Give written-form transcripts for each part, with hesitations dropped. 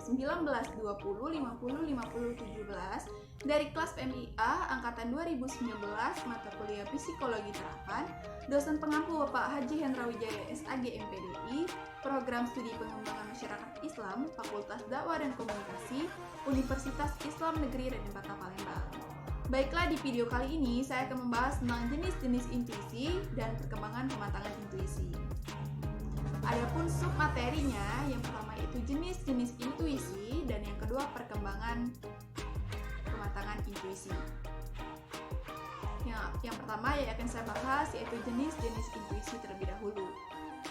19, 20, 50, 50, 17 dari kelas PMIA angkatan 2019 mata kuliah Psikologi Terapan, dosen pengampu Bapak Haji Hendra Wijaya SAG MPDI, program studi pengembangan masyarakat Islam, Fakultas Dakwah dan Komunikasi, Universitas Islam Negeri Raden Patah Palembang. Baiklah, di video kali ini saya akan membahas tentang jenis-jenis intuisi dan perkembangan kematangan intuisi. Adapun submaterinya, yang pertama yaitu jenis-jenis intuisi dan yang kedua perkembangan kematangan intuisi. Yang pertama yang akan saya bahas yaitu jenis-jenis intuisi terlebih dahulu.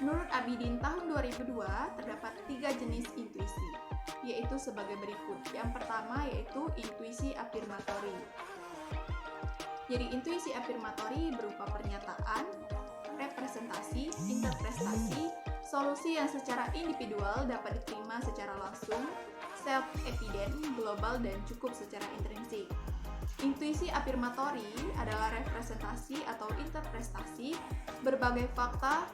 Menurut Abidin tahun 2002 terdapat 3 jenis intuisi, yaitu sebagai berikut. Yang pertama yaitu intuisi afirmatori. Jadi intuisi afirmatori berupa pernyataan, representasi, interpretasi, solusi yang secara individual dapat diterima secara langsung, self-evident, global, dan cukup secara intrinsik. Intuisi afirmatori adalah representasi atau interpretasi berbagai fakta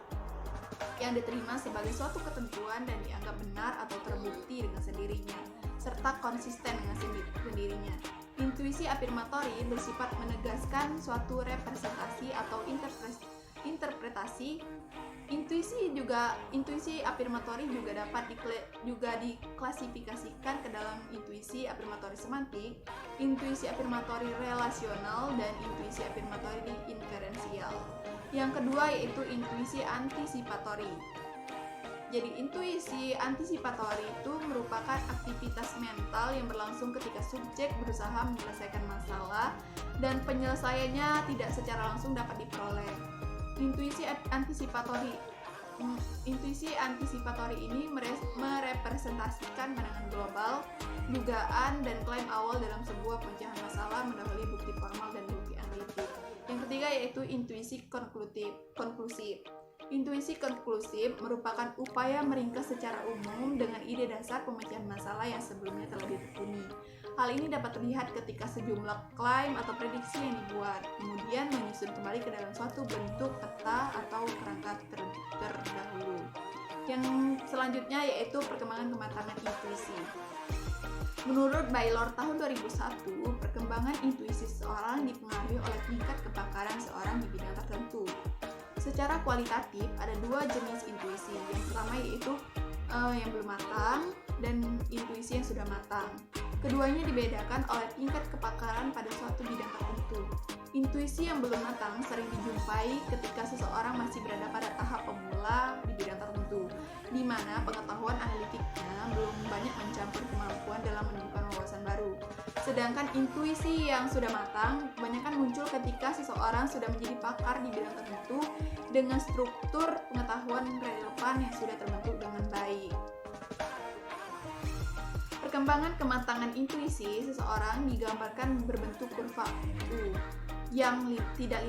yang diterima sebagai suatu ketentuan dan dianggap benar atau terbukti dengan sendirinya, serta konsisten dengan sendirinya. Intuisi afirmatori bersifat menegaskan suatu representasi atau interpretasi. Intuisi afirmatori juga dapat diklasifikasikan ke dalam intuisi afirmatori semantik, intuisi afirmatori relasional, dan intuisi afirmatori inferensial. Yang kedua yaitu intuisi antisipatori. Jadi intuisi antisipatori itu merupakan aktivitas mental yang berlangsung ketika subjek berusaha menyelesaikan masalah dan penyelesaiannya tidak secara langsung dapat diperoleh. Intuisi antisipatori ini merepresentasikan pandangan global, dugaan, dan klaim awal dalam sebuah pemecahan masalah mendahului bukti formal dan bukti analitik. Yang ketiga yaitu intuisi konklusif. Intuisi konklusif merupakan upaya meringkas secara umum dengan ide dasar pemecahan masalah yang sebelumnya telah ditekuni. Hal ini dapat terlihat ketika sejumlah klaim atau prediksi yang dibuat, kemudian menyusun kembali ke dalam suatu bentuk peta atau kerangka terdahulu. Yang selanjutnya yaitu perkembangan kematangan intuisi. Menurut Baylor tahun 2001, perkembangan intuisi seseorang dipengaruhi oleh tingkat kepakaran seorang di bidang tertentu. Secara kualitatif, ada 2 jenis intuisi. Yang pertama yaitu yang belum matang dan intuisi yang sudah matang. Keduanya dibedakan oleh tingkat kepakaran pada suatu bidang tertentu. Intuisi yang belum matang sering dijumpai ketika seseorang masih berada pada tahap pemula di bidang tertentu, di mana pengetahuan analitiknya belum banyak mencampur kemampuan dalam menemukan wawasan baru. Sedangkan intuisi yang sudah matang kebanyakan muncul ketika seseorang sudah menjadi pakar di bidang tertentu dengan struktur pengetahuan relevan yang sudah terbentuk dengan baik. Perkembangan kematangan intuisi seseorang digambarkan berbentuk kurva U yang tidak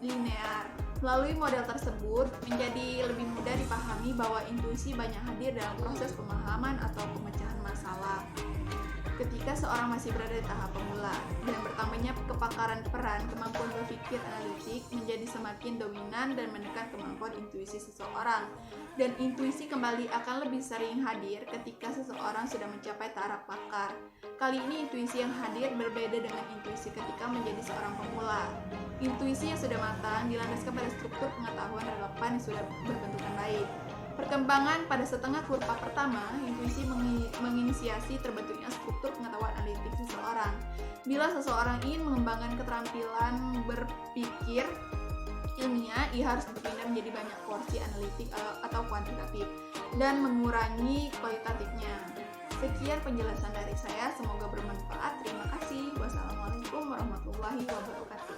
linear. Melalui model tersebut, menjadi lebih mudah dipahami bahwa intuisi banyak hadir dalam proses pemahaman atau pemecahan masalah ketika seorang masih berada di tahap pemula, dan bertambahnya kepakaran peran kemampuan berpikir analitik menjadi semakin dominan dan menekan kemampuan intuisi seseorang, dan intuisi kembali akan lebih sering hadir ketika seseorang sudah mencapai taraf pakar. Kali ini intuisi yang hadir berbeda dengan intuisi ketika menjadi seorang pemula. Intuisi yang sudah matang dilandaskan pada struktur pengetahuan relevan yang sudah berbentukan baik. Perkembangan pada setengah kurva pertama, intuisi menginisiasi terbentuknya struktur pengetahuan analitik seseorang. Bila seseorang ingin mengembangkan keterampilan berpikir ilmiah, ia harus berpindah menjadi banyak porsi analitik atau kuantitatif dan mengurangi kualitatifnya. Sekian penjelasan dari saya, semoga bermanfaat. Terima kasih. Wassalamualaikum warahmatullahi wabarakatuh.